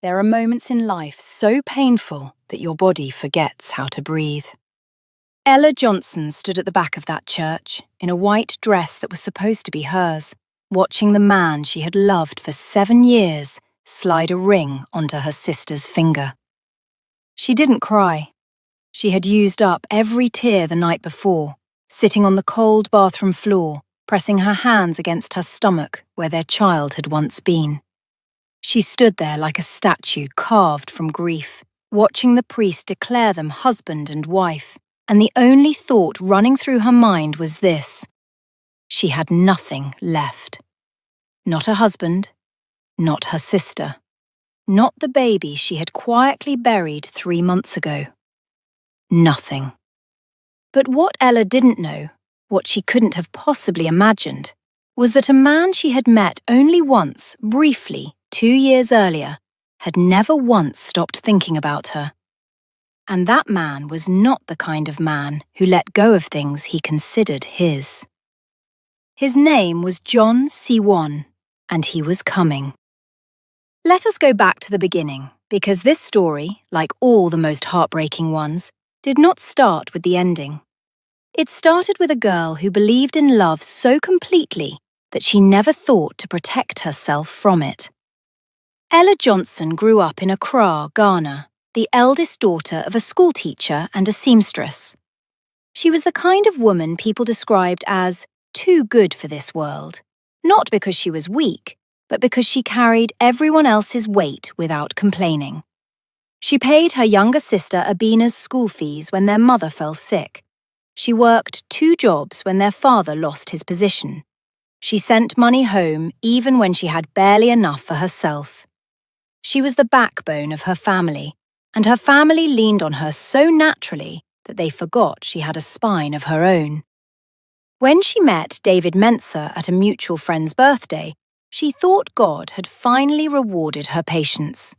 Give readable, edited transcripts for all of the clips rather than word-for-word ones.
there are moments in life so painful that your body forgets how to breathe. Ella Johnson stood at the back of that church, in a white dress that was supposed to be hers, watching the man she had loved for 7 years slide a ring onto her sister's finger. She didn't cry. She had used up every tear the night before, sitting on the cold bathroom floor, pressing her hands against her stomach where their child had once been. She stood there like a statue carved from grief, watching the priest declare them husband and wife, and the only thought running through her mind was this: she had nothing left. Not a husband, not her sister, not the baby she had quietly buried 3 months ago. Nothing. But what Ella didn't know, what she couldn't have possibly imagined, was that a man she had met only once, briefly, 2 years earlier, had never once stopped thinking about her. And that man was not the kind of man who let go of things he considered his. His name was John Siwon, and he was coming. Let us go back to the beginning, because this story, like all the most heartbreaking ones, did not start with the ending. It started with a girl who believed in love so completely that she never thought to protect herself from it. Ella Johnson grew up in Accra, Ghana, the eldest daughter of a schoolteacher and a seamstress. She was the kind of woman people described as too good for this world, not because she was weak, but because she carried everyone else's weight without complaining. She paid her younger sister Abina's school fees when their mother fell sick. She worked 2 jobs when their father lost his position. She sent money home even when she had barely enough for herself. She was the backbone of her family, and her family leaned on her so naturally that they forgot she had a spine of her own. When she met David Mensah at a mutual friend's birthday, she thought God had finally rewarded her patience.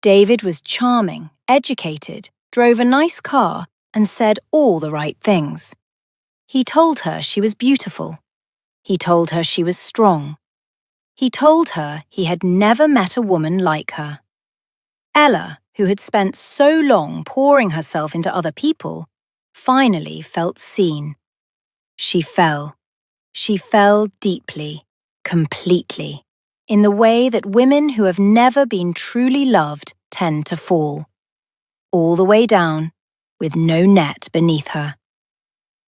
David was charming, educated, drove a nice car, and said all the right things. He told her she was beautiful. He told her she was strong. He told her he had never met a woman like her. Ella, who had spent so long pouring herself into other people, finally felt seen. She fell. She fell deeply, completely, in the way that women who have never been truly loved tend to fall. All the way down, with no net beneath her.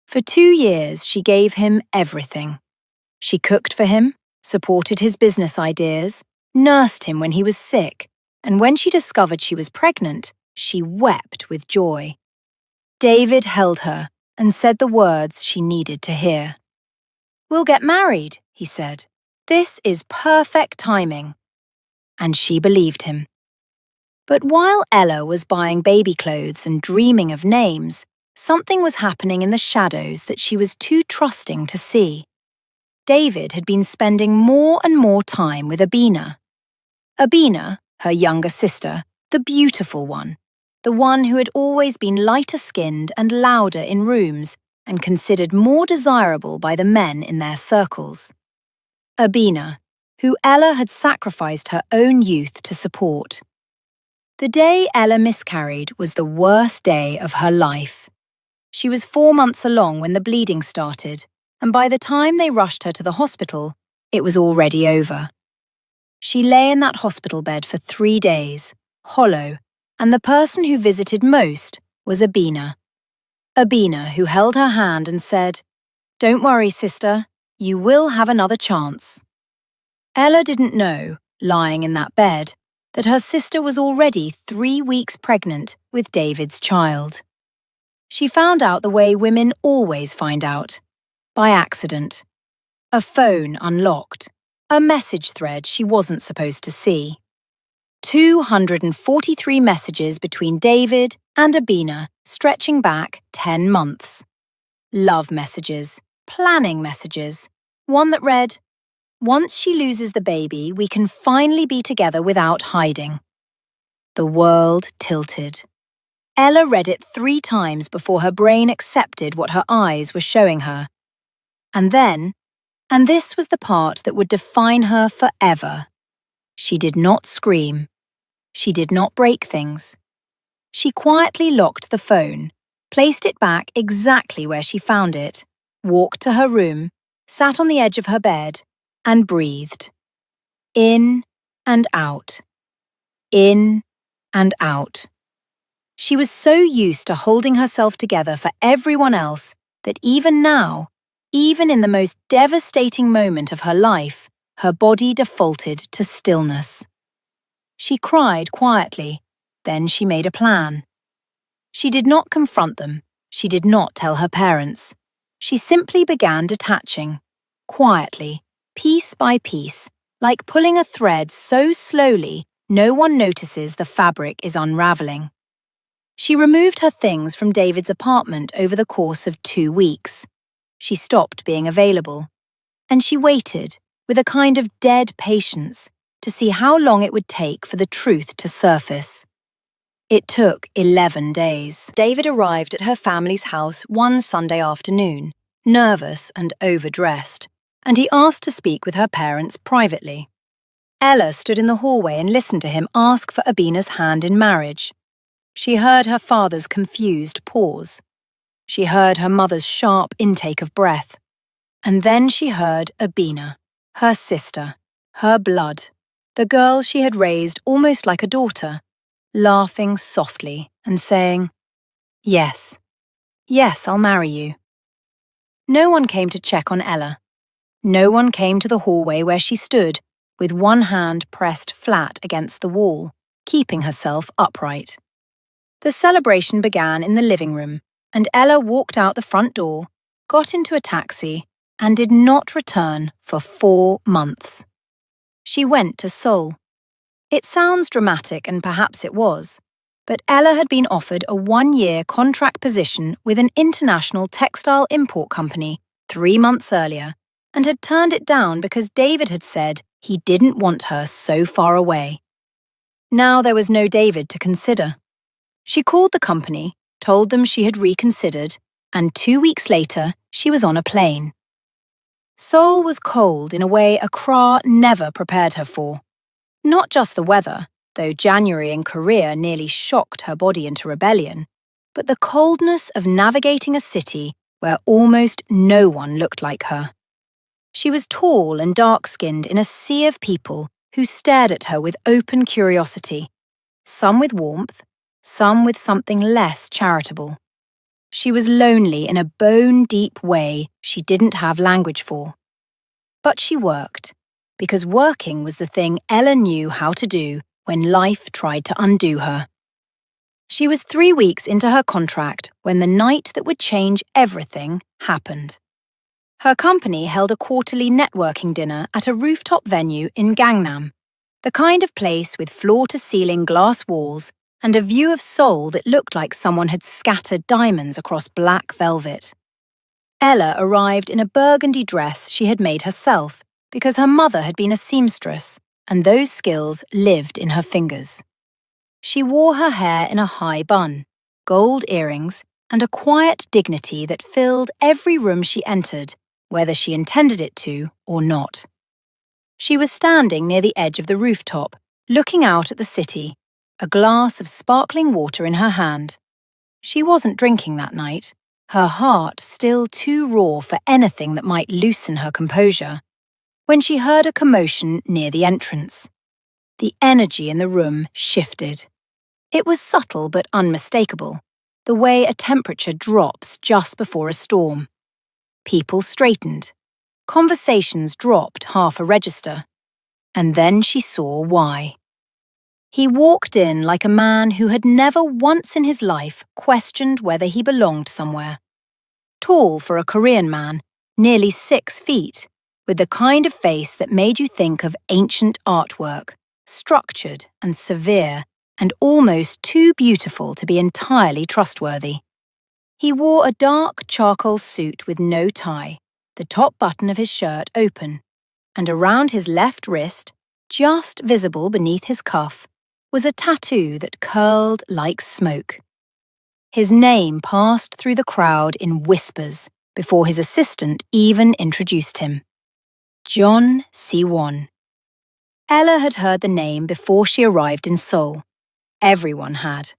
For 2 years, she gave him everything. She cooked for him, supported his business ideas, nursed him when he was sick, and when she discovered she was pregnant, she wept with joy. David held her and said the words she needed to hear. "We'll get married," he said. "This is perfect timing." And she believed him. But while Ella was buying baby clothes and dreaming of names, something was happening in the shadows that she was too trusting to see. David had been spending more and more time with Abina. Abina, her younger sister, the beautiful one, the one who had always been lighter-skinned and louder in rooms and considered more desirable by the men in their circles. Abina, who Ella had sacrificed her own youth to support. The day Ella miscarried was the worst day of her life. She was 4 months along when the bleeding started, and by the time they rushed her to the hospital, it was already over. She lay in that hospital bed for 3 days, hollow, and the person who visited most was Abina. Abina, who held her hand and said, "Don't worry, sister, you will have another chance." Ella didn't know, lying in that bed, that her sister was already 3 weeks pregnant with David's child. She found out the way women always find out, by accident. A phone unlocked, a message thread she wasn't supposed to see. 243 messages between David and Abina stretching back 10 months. Love messages, planning messages, one that read, "Once she loses the baby, we can finally be together without hiding." The world tilted. Ella read it 3 times before her brain accepted what her eyes were showing her. And then, and this was the part that would define her forever, she did not scream. She did not break things. She quietly locked the phone, placed it back exactly where she found it, walked to her room, sat on the edge of her bed, and breathed. In and out. In and out. She was so used to holding herself together for everyone else that even now, even in the most devastating moment of her life, her body defaulted to stillness. She cried quietly, then she made a plan. She did not confront them. She did not tell her parents. She simply began detaching, quietly, piece by piece, like pulling a thread so slowly no one notices the fabric is unraveling. She removed her things from David's apartment over the course of 2 weeks. She stopped being available. And she waited, with a kind of dead patience, to see how long it would take for the truth to surface. It took 11 days. David arrived at her family's house one Sunday afternoon, nervous and overdressed, and he asked to speak with her parents privately. Ella stood in the hallway and listened to him ask for Abina's hand in marriage. She heard her father's confused pause. She heard her mother's sharp intake of breath. And then she heard Abina, her sister, her blood, the girl she had raised almost like a daughter, laughing softly and saying, "Yes, yes, I'll marry you." No one came to check on Ella. No one came to the hallway where she stood, with one hand pressed flat against the wall, keeping herself upright. The celebration began in the living room, and Ella walked out the front door, got into a taxi, and did not return for 4 months. She went to Seoul. It sounds dramatic, and perhaps it was, but Ella had been offered a 1-year contract position with an international textile import company 3 months earlier, and had turned it down because David had said he didn't want her so far away. Now there was no David to consider. She called the company, told them she had reconsidered, and 2 weeks later she was on a plane. Seoul was cold in a way Accra never prepared her for. Not just the weather, though January in Korea nearly shocked her body into rebellion, but the coldness of navigating a city where almost no one looked like her. She was tall and dark-skinned in a sea of people who stared at her with open curiosity, some with warmth, some with something less charitable. She was lonely in a bone-deep way she didn't have language for. But she worked, because working was the thing Ella knew how to do when life tried to undo her. She was 3 weeks into her contract when the night that would change everything happened. Her company held a quarterly networking dinner at a rooftop venue in Gangnam, the kind of place with floor-to-ceiling glass walls and a view of Seoul that looked like someone had scattered diamonds across black velvet. Ella arrived in a burgundy dress she had made herself because her mother had been a seamstress, and those skills lived in her fingers. She wore her hair in a high bun, gold earrings, and a quiet dignity that filled every room she entered, whether she intended it to or not. She was standing near the edge of the rooftop, looking out at the city, a glass of sparkling water in her hand. She wasn't drinking that night, her heart still too raw for anything that might loosen her composure, when she heard a commotion near the entrance. The energy in the room shifted. It was subtle but unmistakable, the way a temperature drops just before a storm. People straightened. Conversations dropped half a register. And then she saw why. He walked in like a man who had never once in his life questioned whether he belonged somewhere. Tall for a Korean man, nearly 6 feet, with the kind of face that made you think of ancient artwork, structured and severe, and almost too beautiful to be entirely trustworthy. He wore a dark charcoal suit with no tie, the top button of his shirt open, and around his left wrist, just visible beneath his cuff, was a tattoo that curled like smoke. His name passed through the crowd in whispers before his assistant even introduced him. John Si-won. Ella had heard the name before she arrived in Seoul. Everyone had.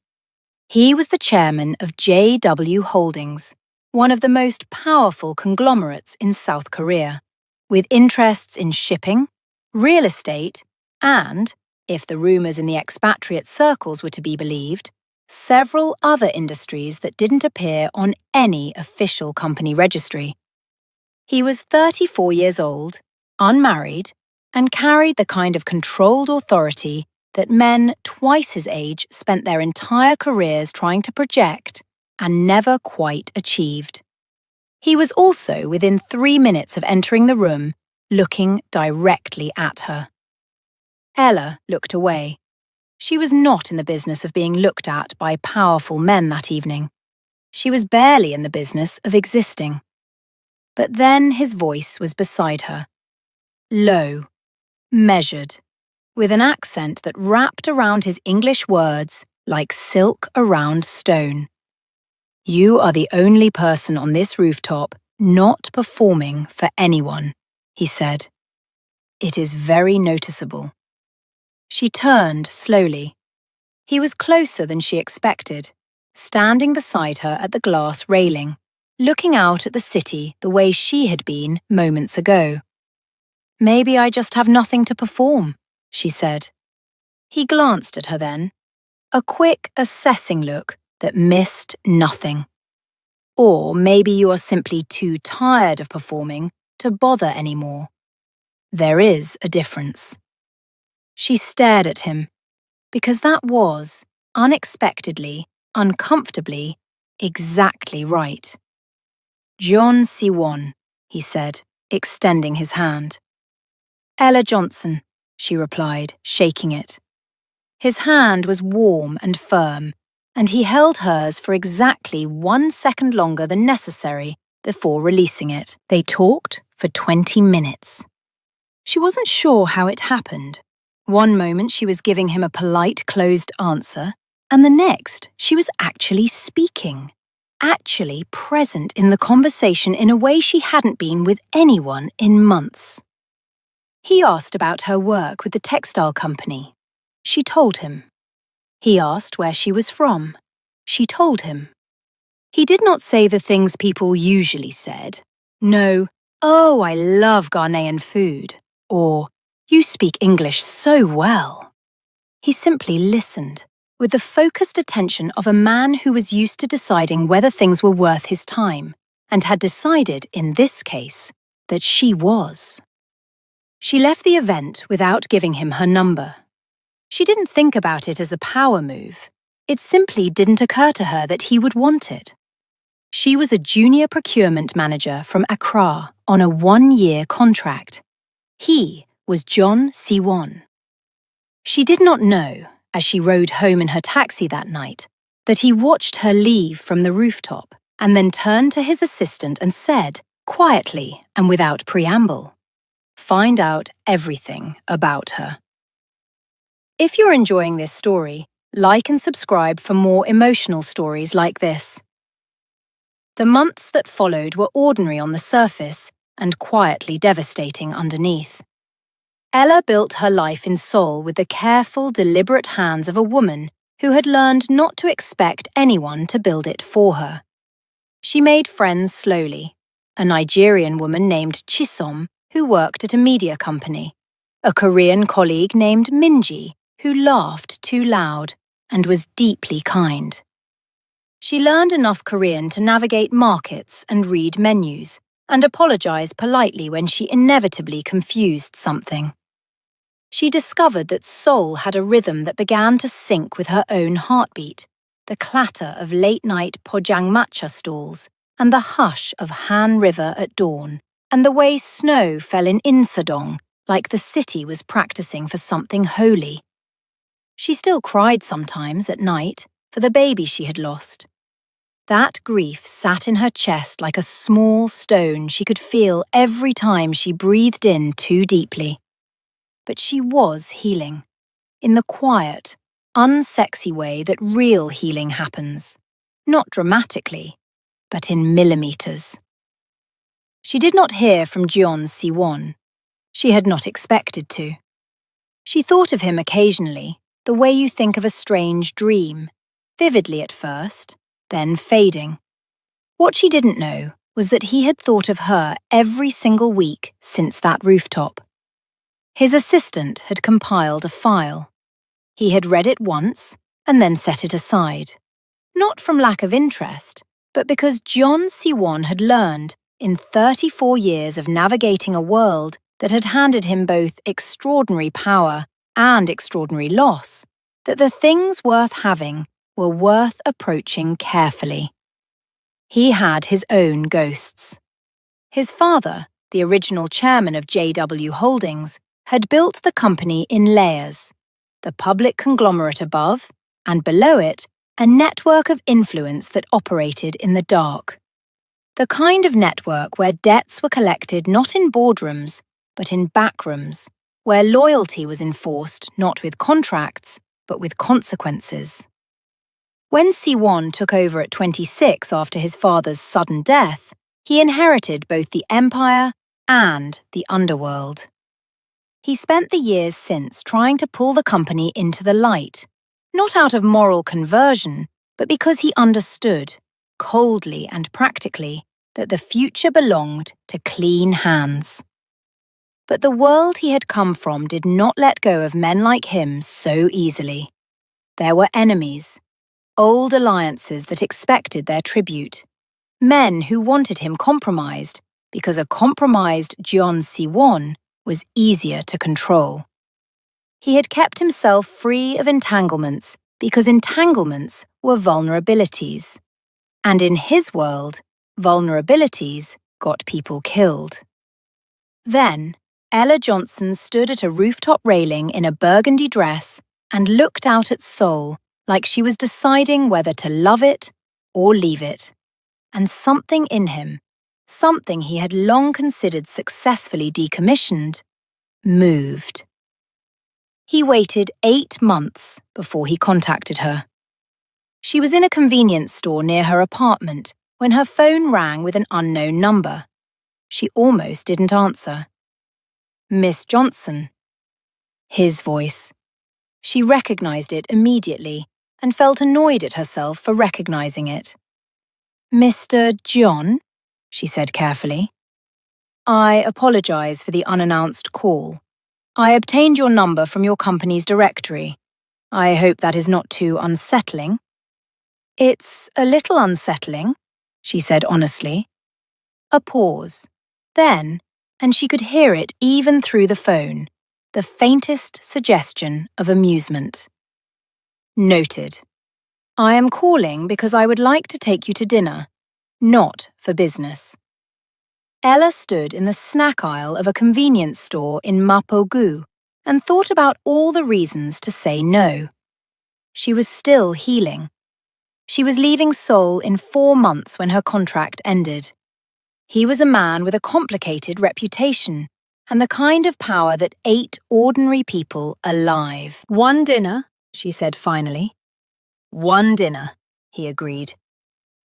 He was the chairman of JW Holdings, one of the most powerful conglomerates in South Korea, with interests in shipping, real estate, and, if the rumours in the expatriate circles were to be believed, several other industries that didn't appear on any official company registry. He was 34 years old, unmarried, and carried the kind of controlled authority that men twice his age spent their entire careers trying to project and never quite achieved. He was also within 3 minutes of entering the room, looking directly at her. Ella looked away. She was not in the business of being looked at by powerful men that evening. She was barely in the business of existing. But then his voice was beside her. Low, measured, with an accent that wrapped around his English words like silk around stone. You are the only person on this rooftop not performing for anyone, he said. It is very noticeable. She turned slowly. He was closer than she expected, standing beside her at the glass railing, looking out at the city the way she had been moments ago. Maybe I just have nothing to perform, she said. He glanced at her then, a quick, assessing look that missed nothing. Or maybe you are simply too tired of performing to bother anymore. There is a difference. She stared at him, because that was, unexpectedly, uncomfortably, exactly right. John Siwon, he said, extending his hand. Ella Johnson, she replied, shaking it. His hand was warm and firm, and he held hers for exactly 1 second longer than necessary before releasing it. They talked for 20 minutes. She wasn't sure how it happened. One moment she was giving him a polite, closed answer, and the next she was actually speaking, actually present in the conversation in a way she hadn't been with anyone in months. He asked about her work with the textile company. She told him. He asked where she was from. She told him. He did not say the things people usually said. No, oh, I love Ghanaian food, or you speak English so well. He simply listened, with the focused attention of a man who was used to deciding whether things were worth his time, and had decided, in this case, that she was. She left the event without giving him her number. She didn't think about it as a power move. It simply didn't occur to her that he would want it. She was a junior procurement manager from Accra on a 1-year contract. He was John Siwon. She did not know, as she rode home in her taxi that night, that he watched her leave from the rooftop and then turned to his assistant and said, quietly and without preamble, "Find out everything about her." If you're enjoying this story, like and subscribe for more emotional stories like this. The months that followed were ordinary on the surface and quietly devastating underneath. Ella built her life in Seoul with the careful, deliberate hands of a woman who had learned not to expect anyone to build it for her. She made friends slowly, a Nigerian woman named Chisom who worked at a media company, a Korean colleague named Minji who laughed too loud and was deeply kind. She learned enough Korean to navigate markets and read menus, and apologize politely when she inevitably confused something. She discovered that Seoul had a rhythm that began to sync with her own heartbeat, the clatter of late-night pojangmatcha stalls, and the hush of Han River at dawn, and the way snow fell in Insadong, like the city was practicing for something holy. She still cried sometimes at night for the baby she had lost. That grief sat in her chest like a small stone she could feel every time she breathed in too deeply. But she was healing, in the quiet, unsexy way that real healing happens, not dramatically, but in millimeters. She did not hear from Jeon Siwon. She had not expected to. She thought of him occasionally, the way you think of a strange dream, vividly at first, then fading. What she didn't know was that he had thought of her every single week since that rooftop. His assistant had compiled a file. He had read it once and then set it aside. Not from lack of interest, but because John Siwon had learned, in 34 years of navigating a world that had handed him both extraordinary power and extraordinary loss, that the things worth having were worth approaching carefully. He had his own ghosts. His father, the original chairman of JW Holdings, had built the company in layers, the public conglomerate above, and below it, a network of influence that operated in the dark. The kind of network where debts were collected not in boardrooms, but in backrooms, where loyalty was enforced not with contracts, but with consequences. When Siwon took over at 26 after his father's sudden death, he inherited both the empire and the underworld. He spent the years since trying to pull the company into the light, not out of moral conversion, but because he understood, coldly and practically, that the future belonged to clean hands. But the world he had come from did not let go of men like him so easily. There were enemies, old alliances that expected their tribute, men who wanted him compromised because a compromised John Siwon was easier to control. He had kept himself free of entanglements because entanglements were vulnerabilities. And in his world, vulnerabilities got people killed. Then, Ella Johnson stood at a rooftop railing in a burgundy dress and looked out at Seoul like she was deciding whether to love it or leave it. And something in him, something he had long considered successfully decommissioned, moved. He waited 8 months before he contacted her. She was in a convenience store near her apartment when her phone rang with an unknown number. She almost didn't answer. Miss Johnson. His voice. She recognized it immediately and felt annoyed at herself for recognizing it. Mr. John, she said carefully. I apologize for the unannounced call. I obtained your number from your company's directory. I hope that is not too unsettling. It's a little unsettling, she said honestly. A pause. Then, and she could hear it even through the phone, the faintest suggestion of amusement. Noted. I am calling because I would like to take you to dinner, not for business. Ella stood in the snack aisle of a convenience store in Mapo-gu and thought about all the reasons to say no. She was still healing. She was leaving Seoul in 4 months when her contract ended. He was a man with a complicated reputation and the kind of power that ate ordinary people alive. One dinner, she said finally. One dinner, he agreed.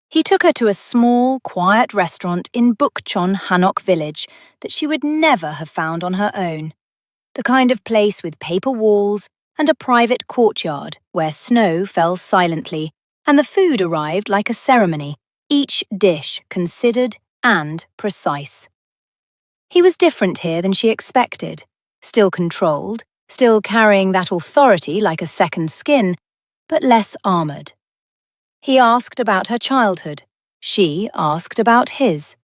He took her to a small, quiet restaurant in Bukchon, Hanok village that she would never have found on her own. The kind of place with paper walls and a private courtyard where snow fell silently and the food arrived like a ceremony, each dish considered and precise. He was different here than she expected, still controlled, still carrying that authority like a second skin, but less armoured. He asked about her childhood. She asked about his.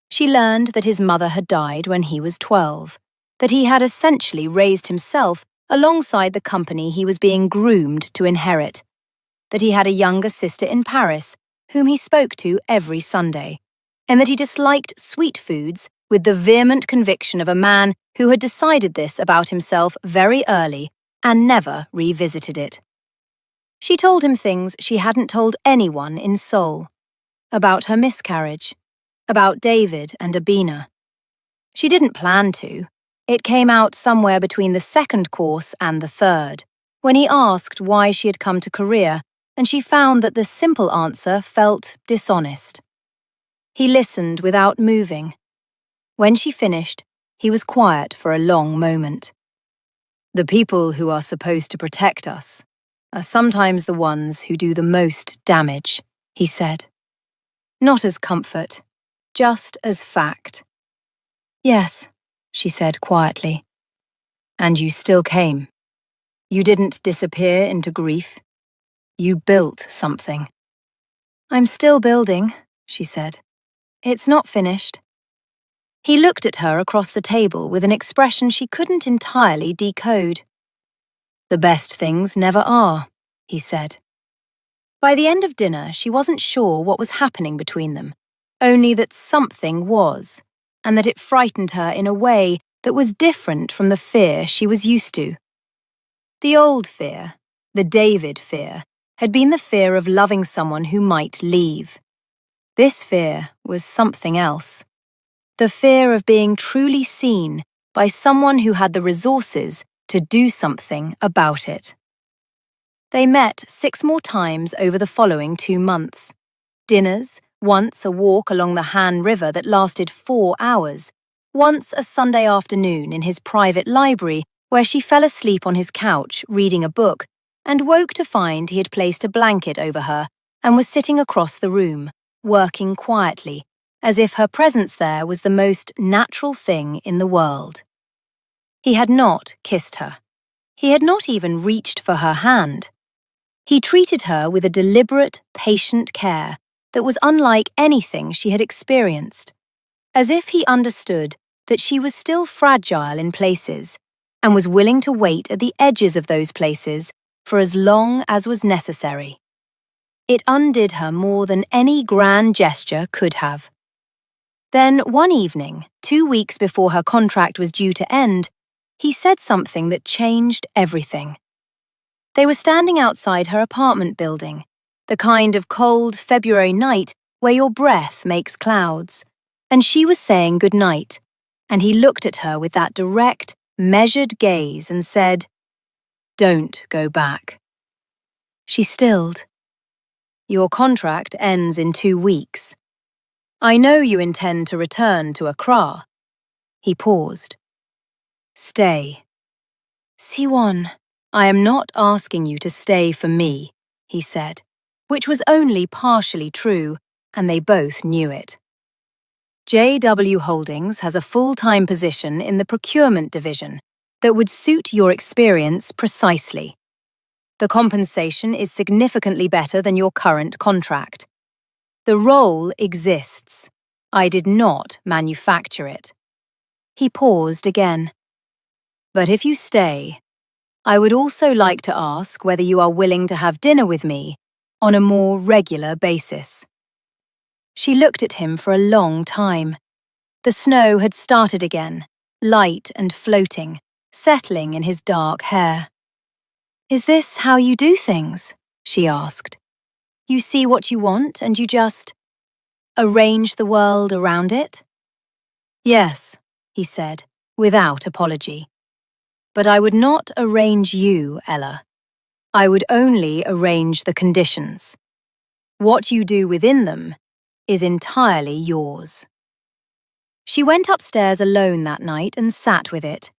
She learned that his mother had died when he was 12, that he had essentially raised himself alongside the company he was being groomed to inherit, that he had a younger sister in Paris whom he spoke to every Sunday, and that he disliked sweet foods with the vehement conviction of a man who had decided this about himself very early and never revisited it. She told him things she hadn't told anyone in Seoul. About her miscarriage. About David and Abina. She didn't plan to. It came out somewhere between the second course and the third, when he asked why she had come to Korea, and she found that the simple answer felt dishonest. He listened without moving. When she finished, he was quiet for a long moment. The people who are supposed to protect us are sometimes the ones who do the most damage, he said. Not as comfort, just as fact. Yes, she said quietly. And you still came. You didn't disappear into grief. You built something. I'm still building, she said. It's not finished. He looked at her across the table with an expression she couldn't entirely decode. The best things never are, he said. By the end of dinner, she wasn't sure what was happening between them, only that something was, and that it frightened her in a way that was different from the fear she was used to. The old fear, the David fear, had been the fear of loving someone who might leave. This fear was something else. The fear of being truly seen by someone who had the resources to do something about it. They met 6 more times over the following 2 months. Dinners, once a walk along the Han River that lasted 4 hours, once a Sunday afternoon in his private library where she fell asleep on his couch reading a book and woke to find he had placed a blanket over her and was sitting across the room, working quietly, as if her presence there was the most natural thing in the world. He had not kissed her. He had not even reached for her hand. He treated her with a deliberate, patient care that was unlike anything she had experienced, as if he understood that she was still fragile in places and was willing to wait at the edges of those places for as long as was necessary. It undid her more than any grand gesture could have. Then one evening, 2 weeks before her contract was due to end, he said something that changed everything. They were standing outside her apartment building, the kind of cold February night where your breath makes clouds, and she was saying goodnight, and he looked at her with that direct, measured gaze and said, "Don't go back." She stilled. "Your contract ends in 2 weeks. I know you intend to return to Accra." He paused. "Stay." "Siwon, I am not asking you to stay for me," he said, which was only partially true, and they both knew it. JW Holdings has a full-time position in the procurement division that would suit your experience precisely. The compensation is significantly better than your current contract. The role exists. I did not manufacture it. He paused again. But if you stay, I would also like to ask whether you are willing to have dinner with me on a more regular basis. She looked at him for a long time. The snow had started again, light and floating, settling in his dark hair. "Is this how you do things?" she asked. "You see what you want and you just arrange the world around it?" "Yes," he said, without apology. "But I would not arrange you, Ella. I would only arrange the conditions. What you do within them is entirely yours." She went upstairs alone that night and sat with it.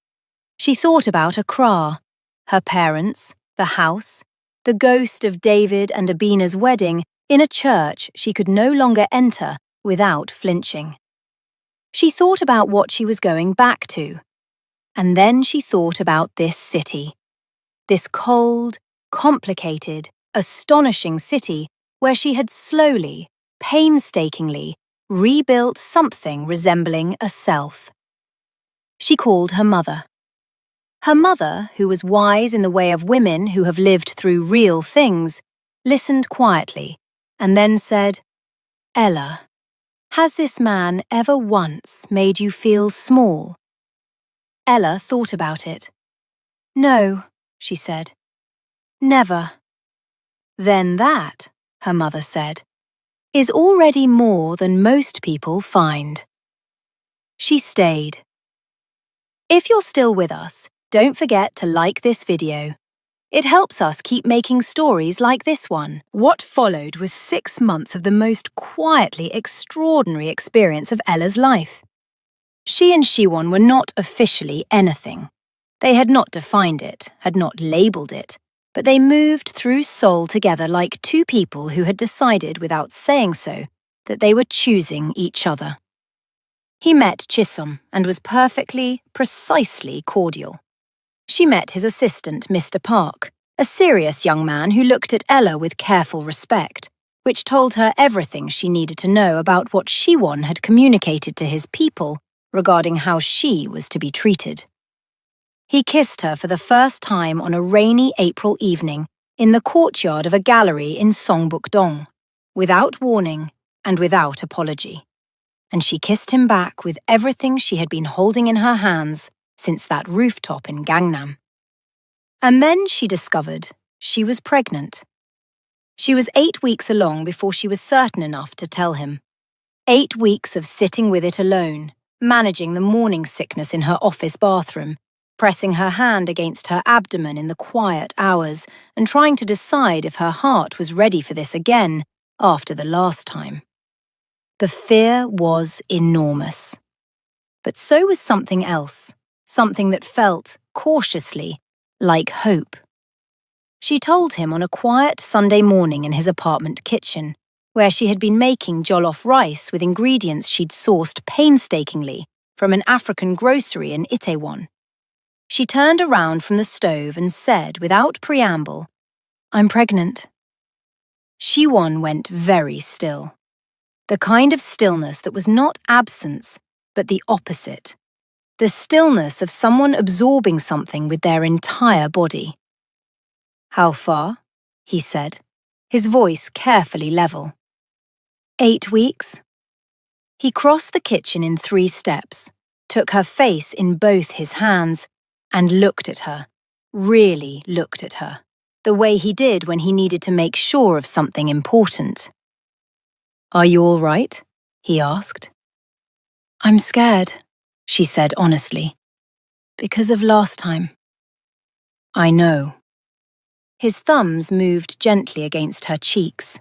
She thought about Accra, her parents, the house, the ghost of David and Abina's wedding in a church she could no longer enter without flinching. She thought about what she was going back to. And then she thought about this city. This cold, complicated, astonishing city where she had slowly, painstakingly rebuilt something resembling a self. She called her mother. Her mother, who was wise in the way of women who have lived through real things, listened quietly and then said, "Ella, has this man ever once made you feel small?" Ella thought about it. "No," she said. "Never." "Then that," her mother said, "is already more than most people find." She stayed. If you're still with us, don't forget to like this video. It helps us keep making stories like this one. What followed was 6 months of the most quietly extraordinary experience of Ella's life. She and Siwon were not officially anything. They had not defined it, had not labelled it, but they moved through Seoul together like two people who had decided without saying so that they were choosing each other. He met Chisom and was perfectly, precisely cordial. She met his assistant, Mr. Park, a serious young man who looked at Ella with careful respect, which told her everything she needed to know about what Siwon had communicated to his people regarding how she was to be treated. He kissed her for the first time on a rainy April evening in the courtyard of a gallery in Songbuk-dong, without warning and without apology. And she kissed him back with everything she had been holding in her hands since that rooftop in Gangnam. And then she discovered she was pregnant. She was 8 weeks along before she was certain enough to tell him. 8 weeks of sitting with it alone, managing the morning sickness in her office bathroom, pressing her hand against her abdomen in the quiet hours and trying to decide if her heart was ready for this again after the last time. The fear was enormous. But so was something else, something that felt, cautiously, like hope. She told him on a quiet Sunday morning in his apartment kitchen, where she had been making jollof rice with ingredients she'd sourced painstakingly from an African grocery in Itaewon. She turned around from the stove and said, without preamble, "I'm pregnant." Siwon went very still. The kind of stillness that was not absence, but the opposite. The stillness of someone absorbing something with their entire body. "How far?" he said, his voice carefully level. 8 weeks. He crossed the kitchen in 3 steps, took her face in both his hands, and looked at her, really looked at her, the way he did when he needed to make sure of something important. "Are you all right?" he asked. "I'm scared," she said honestly, "because of last time." "I know." His thumbs moved gently against her cheeks.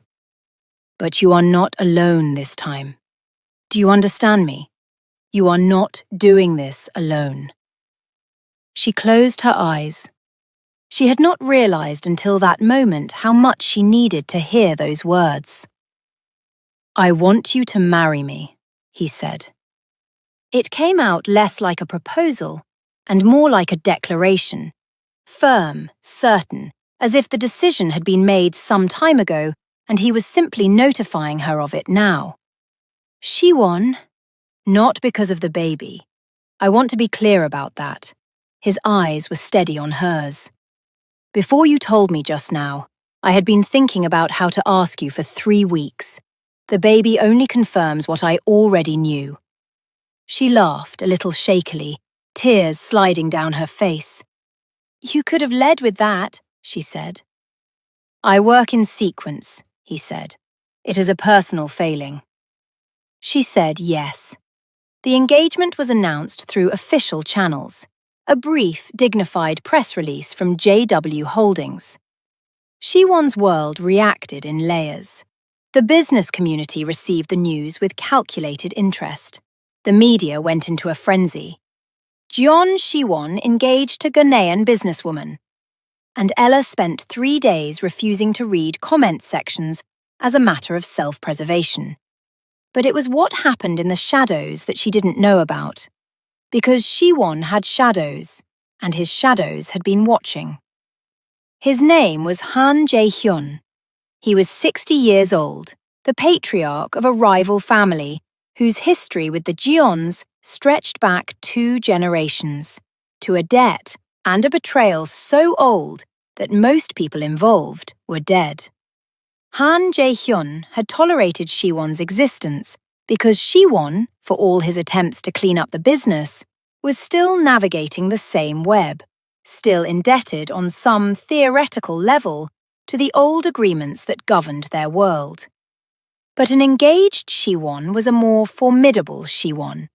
"But you are not alone this time. Do you understand me? You are not doing this alone." She closed her eyes. She had not realized until that moment how much she needed to hear those words. "I want you to marry me," he said. It came out less like a proposal and more like a declaration, firm, certain, as if the decision had been made some time ago and he was simply notifying her of it now. "Siwon, not because of the baby. I want to be clear about that." His eyes were steady on hers. "Before you told me just now, I had been thinking about how to ask you for 3 weeks. The baby only confirms what I already knew." She laughed a little shakily, tears sliding down her face. "You could have led with that," she said. "I work in sequence," he said. "It is a personal failing." She said yes. The engagement was announced through official channels, a brief, dignified press release from JW Holdings. Siwon's world reacted in layers. The business community received the news with calculated interest. The media went into a frenzy. Jeon Siwon engaged to Ghanaian businesswoman. And Ella spent 3 days refusing to read comment sections as a matter of self-preservation. But it was what happened in the shadows that she didn't know about. Because Siwon had shadows, and his shadows had been watching. His name was Han Jae-hyun. He was 60 years old, the patriarch of a rival family whose history with the Jeons stretched back 2 generations, to a debt and a betrayal so old that most people involved were dead. Han Jae-hyun had tolerated Siwon's existence because Siwon, for all his attempts to clean up the business, was still navigating the same web, still indebted on some theoretical level to the old agreements that governed their world. But an engaged Siwon was a more formidable Siwon.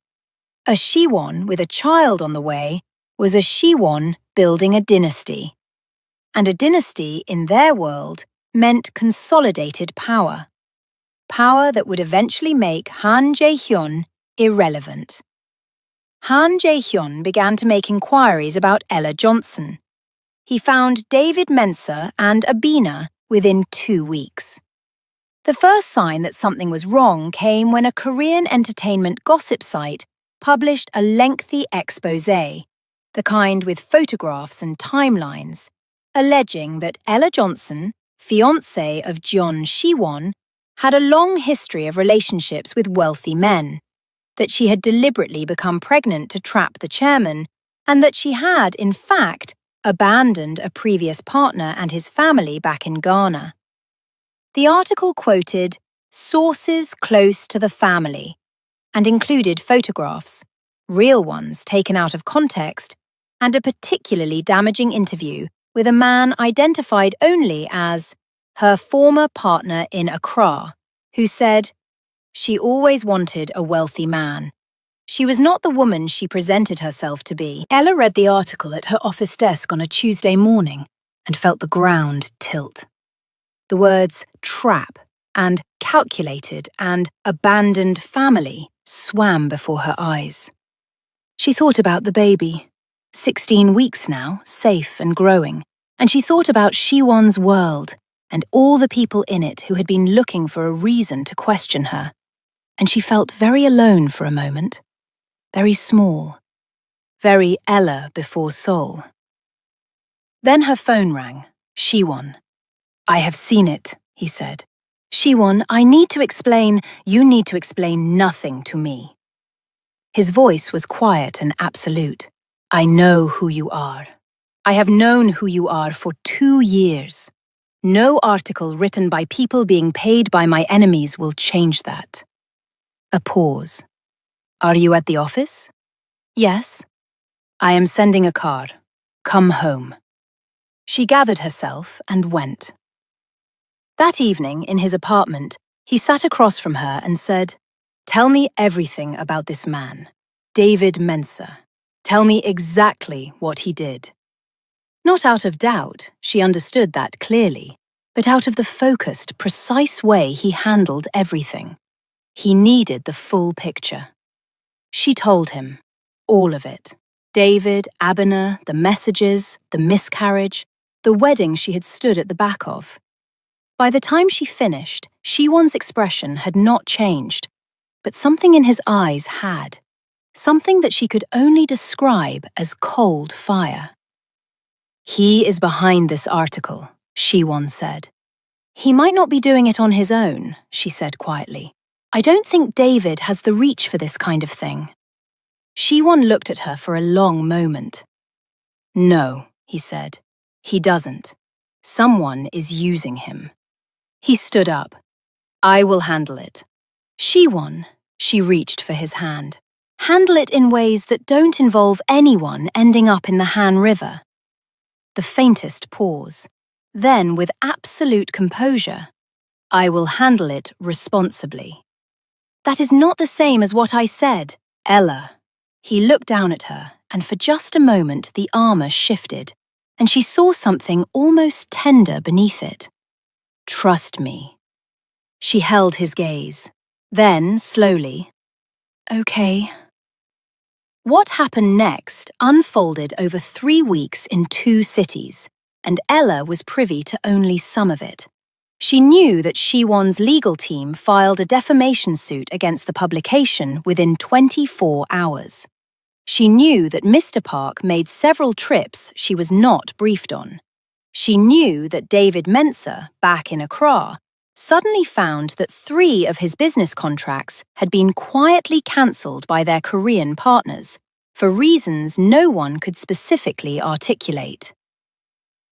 A Siwon with a child on the way was a Siwon building a dynasty. And a dynasty in their world meant consolidated power. Power that would eventually make Han Jae-hyun irrelevant. Han Jae-hyun began to make inquiries about Ella Johnson. He found David Mensa and Abina within 2 weeks. The first sign that something was wrong came when a Korean entertainment gossip site published a lengthy exposé, the kind with photographs and timelines, alleging that Ella Johnson, fiancée of Jeon Shi-won, had a long history of relationships with wealthy men, that she had deliberately become pregnant to trap the chairman, and that she had, in fact, abandoned a previous partner and his family back in Ghana. The article quoted sources close to the family and included photographs, real ones taken out of context, and a particularly damaging interview with a man identified only as her former partner in Accra, who said, "She always wanted a wealthy man. She was not the woman she presented herself to be." Ella read the article at her office desk on a Tuesday morning and felt the ground tilt. The words trap and calculated and abandoned family swam before her eyes. She thought about the baby, 16 weeks now, safe and growing, and she thought about Shiwon's world and all the people in it who had been looking for a reason to question her. And she felt very alone for a moment, very small, very Ella before Seoul. Then her phone rang, Shiwon. "I have seen it," he said. "Shiwon, you need to explain nothing to me." His voice was quiet and absolute. "I know who you are. I have known who you are for 2 years. No article written by people being paid by my enemies will change that." A pause. "Are you at the office?" "Yes." "I am sending a car. Come home." She gathered herself and went. That evening, in his apartment, he sat across from her and said, "Tell me everything about this man, David Mensa. Tell me exactly what he did." Not out of doubt, she understood that clearly, but out of the focused, precise way he handled everything. He needed the full picture. She told him, all of it. David, Abner, the messages, the miscarriage, the wedding she had stood at the back of. By the time she finished, Shiwon's expression had not changed, but something in his eyes had, something that she could only describe as cold fire. "He is behind this article," Shiwon said. "He might not be doing it on his own," she said quietly. "I don't think David has the reach for this kind of thing." Shiwon looked at her for a long moment. "No," he said, "he doesn't. Someone is using him." He stood up. "I will handle it." "Shiwon," she reached for his hand. "Handle it in ways that don't involve anyone ending up in the Han River." The faintest pause. Then, with absolute composure, "I will handle it responsibly." "That is not the same as what I said, Ella." He looked down at her, and for just a moment the armor shifted, and she saw something almost tender beneath it. "Trust me." She held his gaze. Then, slowly, "Okay." What happened next unfolded over 3 weeks in 2 cities, and Ella was privy to only some of it. She knew that Shiwon's legal team filed a defamation suit against the publication within 24 hours. She knew that Mr. Park made several trips she was not briefed on. She knew that David Mensa, back in Accra, suddenly found that 3 of his business contracts had been quietly cancelled by their Korean partners, for reasons no one could specifically articulate.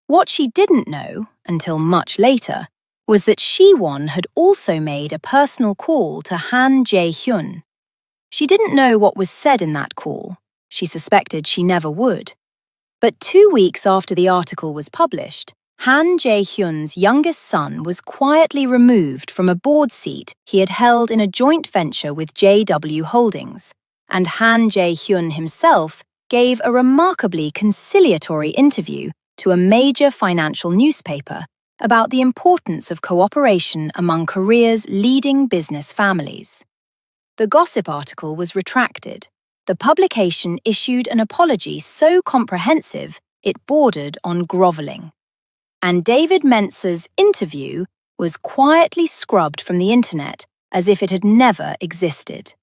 What she didn't know, until much later, was that Shiwon had also made a personal call to Han Jae-hyun. She didn't know what was said in that call. She suspected she never would. But 2 weeks after the article was published, Han Jae-hyun's youngest son was quietly removed from a board seat he had held in a joint venture with JW Holdings, and Han Jae-hyun himself gave a remarkably conciliatory interview to a major financial newspaper about the importance of cooperation among Korea's leading business families. The gossip article was retracted, The publication issued an apology so comprehensive it bordered on grovelling. And David Mentzer's interview was quietly scrubbed from the internet as if it had never existed.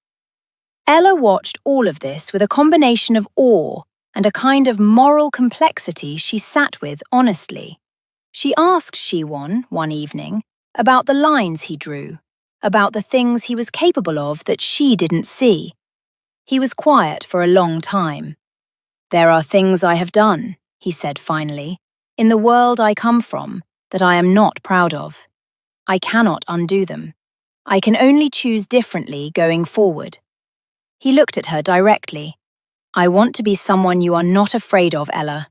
Ella watched all of this with a combination of awe and a kind of moral complexity she sat with honestly. She asked Shiwon one evening about the lines he drew, about the things he was capable of that she didn't see. He was quiet for a long time. "There are things I have done," he said finally, "in the world I come from, that I am not proud of. I cannot undo them. I can only choose differently going forward." He looked at her directly. "I want to be someone you are not afraid of, Ella.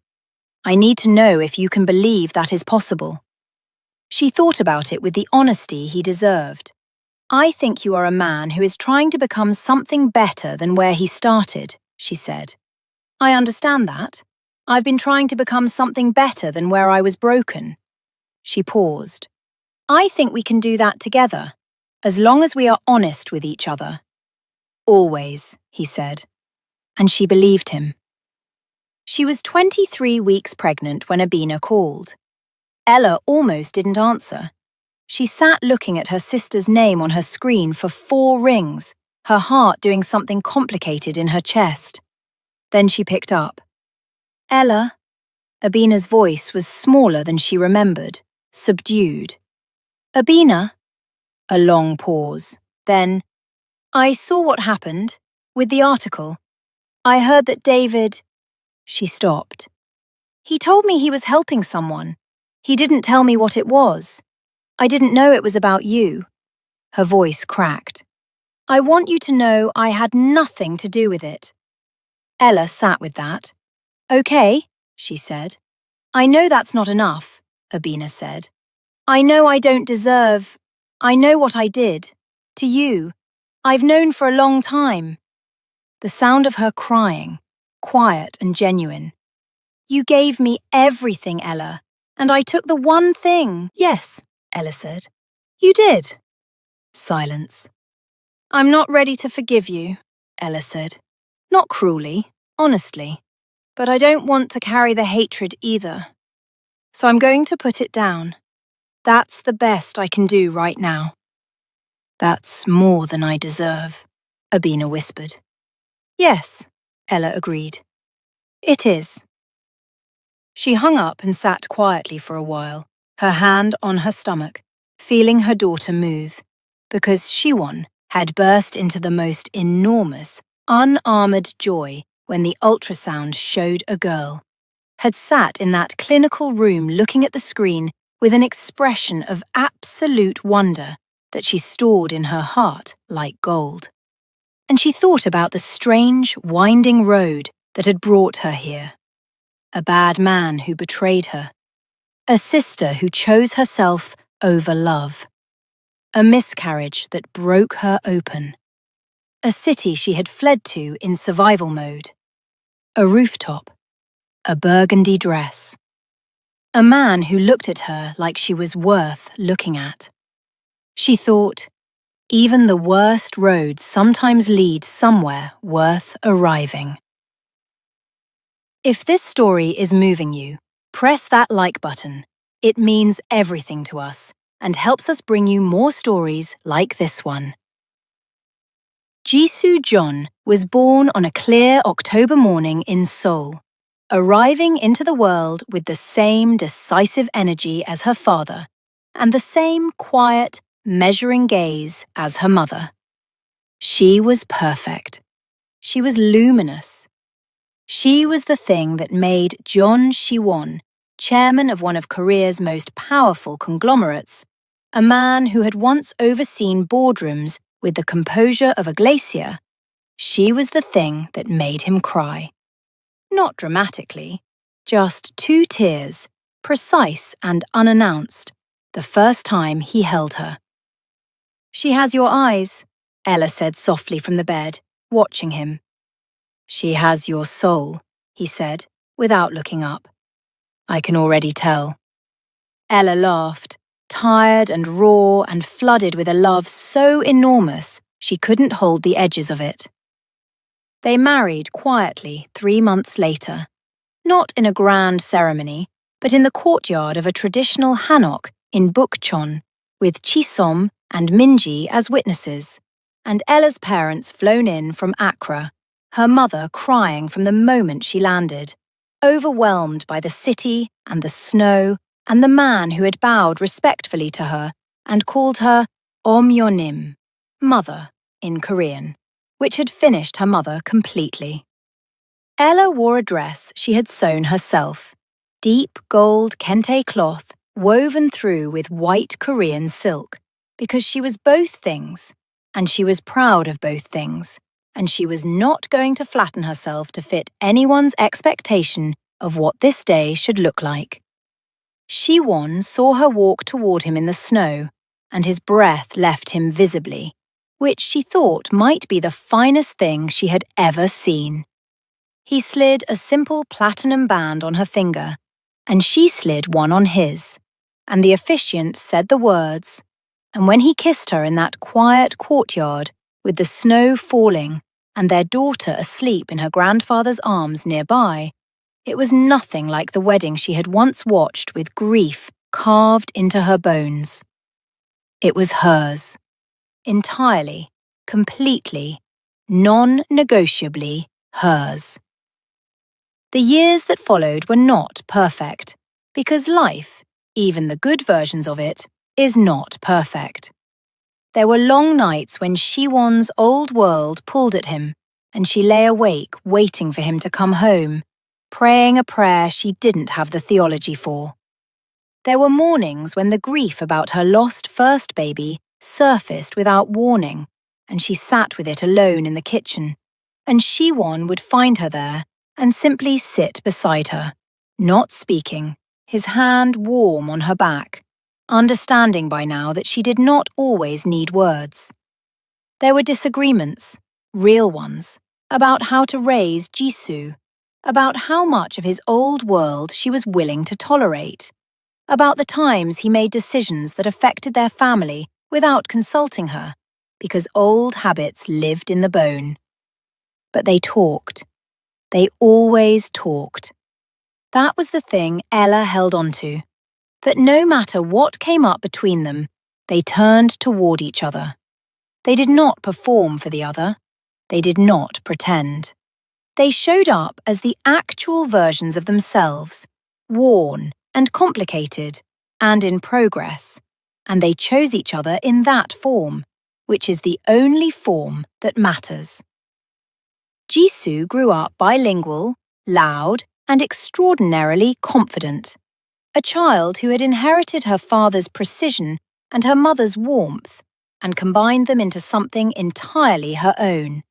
I need to know if you can believe that is possible." She thought about it with the honesty he deserved. "I think you are a man who is trying to become something better than where he started," she said. "I understand that. I've been trying to become something better than where I was broken." She paused. "I think we can do that together, as long as we are honest with each other." "Always," he said. And she believed him. She was 23 weeks pregnant when Abina called. Ella almost didn't answer. She sat looking at her sister's name on her screen for 4 rings, her heart doing something complicated in her chest. Then she picked up. "Ella?" Abina's voice was smaller than she remembered, subdued. "Abina?" A long pause. Then, "I saw what happened, with the article. I heard that David—" She stopped. "He told me he was helping someone. He didn't tell me what it was. I didn't know it was about you." Her voice cracked. "I want you to know I had nothing to do with it." Ella sat with that. "Okay," she said. "I know that's not enough," Abina said. "I know I don't deserve— I know what I did. To you. I've known for a long time." The sound of her crying, quiet and genuine. "You gave me everything, Ella, and I took the one thing." "Yes," Ella said. "You did." Silence. "I'm not ready to forgive you," Ella said. "Not cruelly, honestly. But I don't want to carry the hatred either. So I'm going to put it down. That's the best I can do right now." "That's more than I deserve," Abina whispered. "Yes," Ella agreed. "It is." She hung up and sat quietly for a while, her hand on her stomach, feeling her daughter move, because Shiwon had burst into the most enormous, unarmored joy when the ultrasound showed a girl, had sat in that clinical room looking at the screen with an expression of absolute wonder that she stored in her heart like gold. And she thought about the strange, winding road that had brought her here. A bad man who betrayed her. A sister who chose herself over love. A miscarriage that broke her open. A city she had fled to in survival mode. A rooftop. A burgundy dress. A man who looked at her like she was worth looking at. She thought, even the worst roads sometimes lead somewhere worth arriving. If this story is moving you, press that like button. It means everything to us and helps us bring you more stories like this one. Jisoo Jeon was born on a clear October morning in Seoul, arriving into the world with the same decisive energy as her father and the same quiet, measuring gaze as her mother. She was perfect. She was luminous. She was the thing that made John Shiwon, chairman of one of Korea's most powerful conglomerates, a man who had once overseen boardrooms with the composure of a glacier. She was the thing that made him cry. Not dramatically, just 2 tears, precise and unannounced, the first time he held her. "She has your eyes," Ella said softly from the bed, watching him. "She has your soul," he said, without looking up. "I can already tell." Ella laughed, tired and raw and flooded with a love so enormous she couldn't hold the edges of it. They married quietly 3 months later, not in a grand ceremony, but in the courtyard of a traditional hanok in Bukchon, with Chisom and Minji as witnesses, and Ella's parents flown in from Accra, her mother crying from the moment she landed, overwhelmed by the city and the snow and the man who had bowed respectfully to her and called her Omyonim, mother, in Korean, which had finished her mother completely. Ella wore a dress she had sewn herself, deep gold kente cloth woven through with white Korean silk, because she was both things, and she was proud of both things, and she was not going to flatten herself to fit anyone's expectation of what this day should look like. Shiwon saw her walk toward him in the snow, and his breath left him visibly, which she thought might be the finest thing she had ever seen. He slid a simple platinum band on her finger, and she slid one on his, and the officiant said the words, and when he kissed her in that quiet courtyard, with the snow falling and their daughter asleep in her grandfather's arms nearby, it was nothing like the wedding she had once watched with grief carved into her bones. It was hers. Entirely, completely, non-negotiably hers. The years that followed were not perfect, because life, even the good versions of it, is not perfect. There were long nights when Shiwon's old world pulled at him, and she lay awake waiting for him to come home, praying a prayer she didn't have the theology for. There were mornings when the grief about her lost first baby surfaced without warning, and she sat with it alone in the kitchen, and Shiwon would find her there and simply sit beside her, not speaking, his hand warm on her back, understanding by now that she did not always need words. There were disagreements, real ones, about how to raise Jisoo, about how much of his old world she was willing to tolerate, about the times he made decisions that affected their family without consulting her, because old habits lived in the bone. But they talked. They always talked. That was the thing Ella held on to, that no matter what came up between them, they turned toward each other. They did not perform for the other. They did not pretend. They showed up as the actual versions of themselves, worn and complicated and in progress, and they chose each other in that form, which is the only form that matters. Jisoo grew up bilingual, loud, and extraordinarily confident. A child who had inherited her father's precision and her mother's warmth, and combined them into something entirely her own.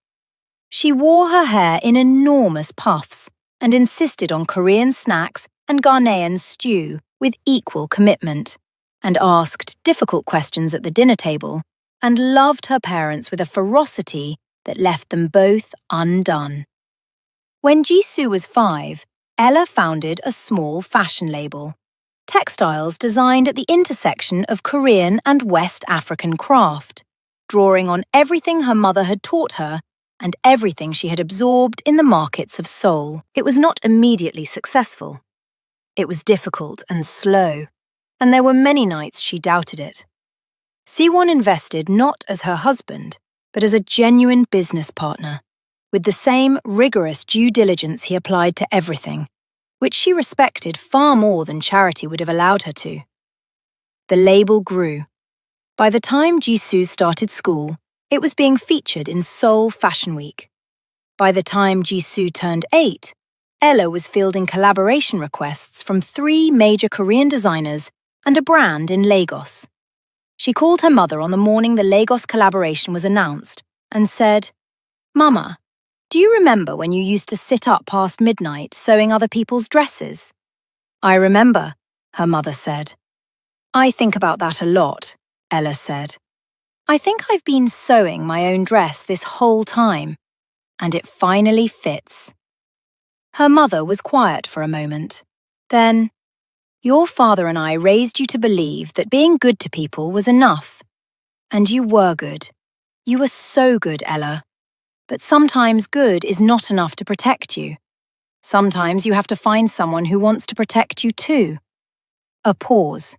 She wore her hair in enormous puffs and insisted on Korean snacks and Ghanaian stew with equal commitment, and asked difficult questions at the dinner table, and loved her parents with a ferocity that left them both undone. When Jisoo was 5, Ella founded a small fashion label, textiles designed at the intersection of Korean and West African craft, drawing on everything her mother had taught her and everything she had absorbed in the markets of Seoul. It was not immediately successful. It was difficult and slow, and there were many nights she doubted it. Siwon invested not as her husband, but as a genuine business partner, with the same rigorous due diligence he applied to everything, which she respected far more than charity would have allowed her to. The label grew. By the time Jisoo started school, it was being featured in Seoul Fashion Week. By the time Jisoo turned 8, Ella was fielding collaboration requests from 3 major Korean designers and a brand in Lagos. She called her mother on the morning the Lagos collaboration was announced and said, "Mama, do you remember when you used to sit up past midnight sewing other people's dresses?" "I remember," her mother said. "I think about that a lot," Ella said. "I think I've been sewing my own dress this whole time, and it finally fits." Her mother was quiet for a moment. Then, "Your father and I raised you to believe that being good to people was enough. And you were good. You were so good, Ella. But sometimes good is not enough to protect you. Sometimes you have to find someone who wants to protect you too. A pause.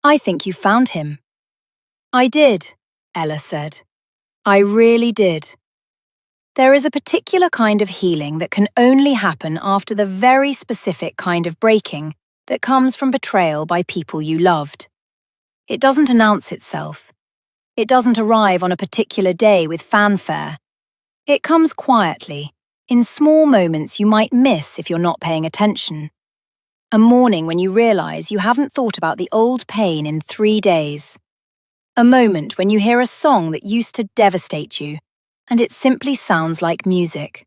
I think you found him. I did, Ella said. I really did. There is a particular kind of healing that can only happen after the very specific kind of breaking that comes from betrayal by people you loved. It doesn't announce itself. It doesn't arrive on a particular day with fanfare. It comes quietly, in small moments you might miss if you're not paying attention. A morning when you realize you haven't thought about the old pain in 3 days. A moment when you hear a song that used to devastate you, and it simply sounds like music.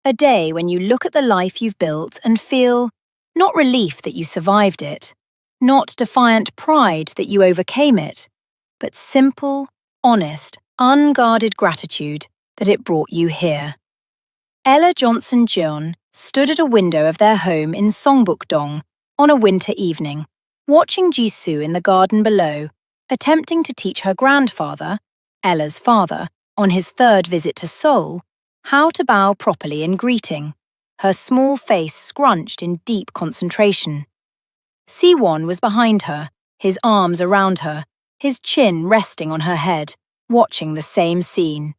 A day when you look at the life you've built and feel, not relief that you survived it, not defiant pride that you overcame it, but simple, honest, unguarded gratitude that it brought you here. Ella Johnson-Jeon stood at a window of their home in Songbuk-dong on a winter evening, watching Jisoo in the garden below, attempting to teach her grandfather, Ella's father, on his 3rd visit to Seoul, how to bow properly in greeting, her small face scrunched in deep concentration. Siwon was behind her, his arms around her, his chin resting on her head, watching the same scene.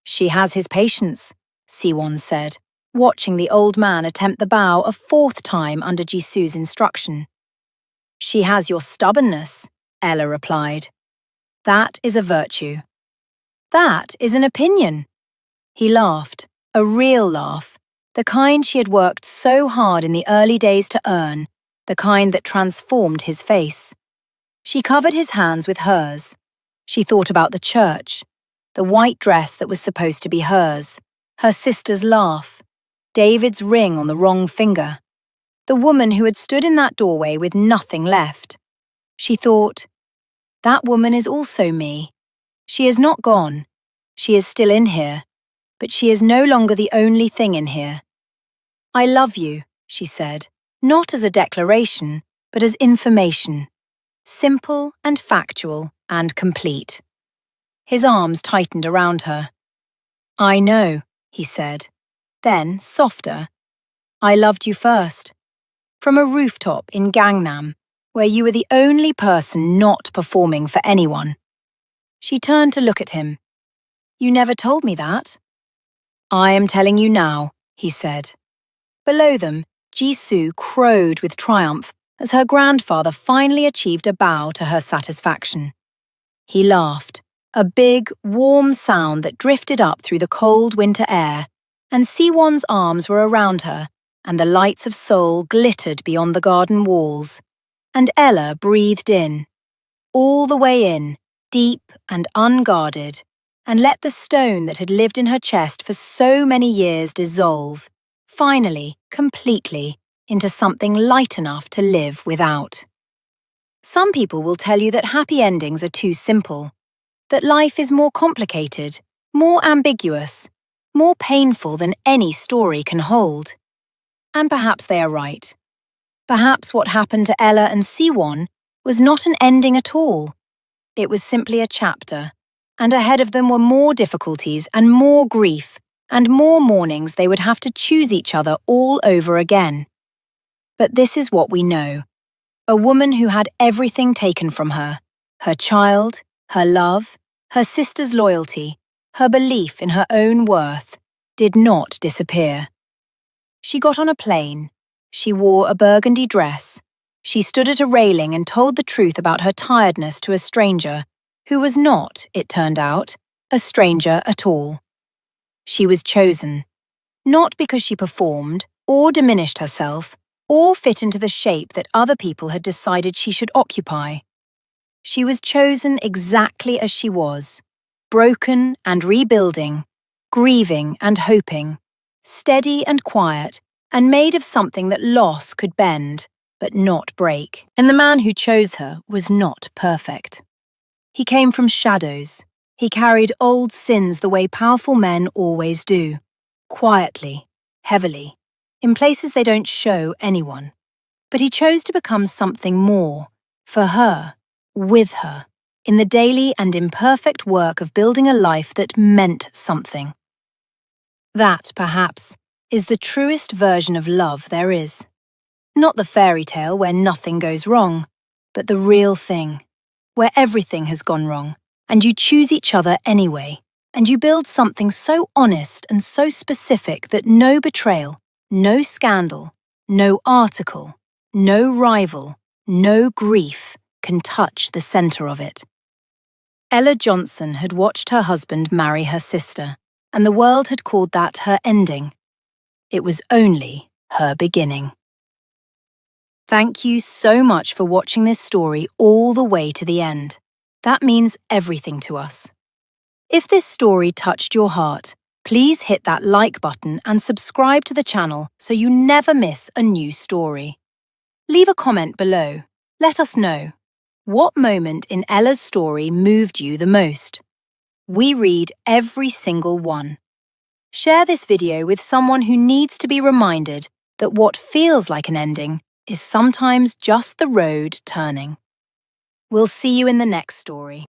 She has his patience, Siwon said, watching the old man attempt the bow a 4th time under Jisoo's instruction. She has your stubbornness, Ella replied. That is a virtue. That is an opinion. He laughed, a real laugh, the kind she had worked so hard in the early days to earn, the kind that transformed his face. She covered his hands with hers. She thought about the church, the white dress that was supposed to be hers, her sister's laugh, David's ring on the wrong finger, the woman who had stood in that doorway with nothing left. She thought, that woman is also me. She is not gone. She is still in here, but she is no longer the only thing in here. I love you, she said, not as a declaration, but as information. Simple and factual and complete. His arms tightened around her. I know, he said. Then, softer, I loved you first. From a rooftop in Gangnam, where you were the only person not performing for anyone. She turned to look at him. You never told me that. I am telling you now, he said. Below them, Jisoo crowed with triumph as her grandfather finally achieved a bow to her satisfaction. He laughed, a big, warm sound that drifted up through the cold winter air, and Siwon's arms were around her, and the lights of Seoul glittered beyond the garden walls. And Ella breathed in, all the way in, deep and unguarded, and let the stone that had lived in her chest for so many years dissolve, finally, completely, into something light enough to live without. Some people will tell you that happy endings are too simple, that life is more complicated, more ambiguous, more painful than any story can hold. And perhaps they are right. Perhaps what happened to Ella and Siwon was not an ending at all. It was simply a chapter, and ahead of them were more difficulties and more grief, and more mornings they would have to choose each other all over again. But this is what we know. A woman who had everything taken from her, her child, her love, her sister's loyalty, her belief in her own worth, did not disappear. She got on a plane. She wore a burgundy dress. She stood at a railing and told the truth about her tiredness to a stranger, who was not, it turned out, a stranger at all. She was chosen, not because she performed, or diminished herself, or fit into the shape that other people had decided she should occupy. She was chosen exactly as she was, broken and rebuilding, grieving and hoping, steady and quiet, and made of something that loss could bend, but not break. And the man who chose her was not perfect. He came from shadows. He carried old sins the way powerful men always do, quietly, heavily, in places they don't show anyone. But he chose to become something more, for her, with her, in the daily and imperfect work of building a life that meant something. That, perhaps, is the truest version of love there is. Not the fairy tale where nothing goes wrong, but the real thing, where everything has gone wrong, and you choose each other anyway, and you build something so honest and so specific that no betrayal, no scandal, no article, no rival, no grief can touch the centre of it. Ella Johnson had watched her husband marry her sister, and the world had called that her ending. It was only her beginning. Thank you so much for watching this story all the way to the end. That means everything to us. If this story touched your heart, please hit that like button and subscribe to the channel so you never miss a new story. Leave a comment below. Let us know. What moment in Ella's story moved you the most? We read every single one. Share this video with someone who needs to be reminded that what feels like an ending is sometimes just the road turning. We'll see you in the next story.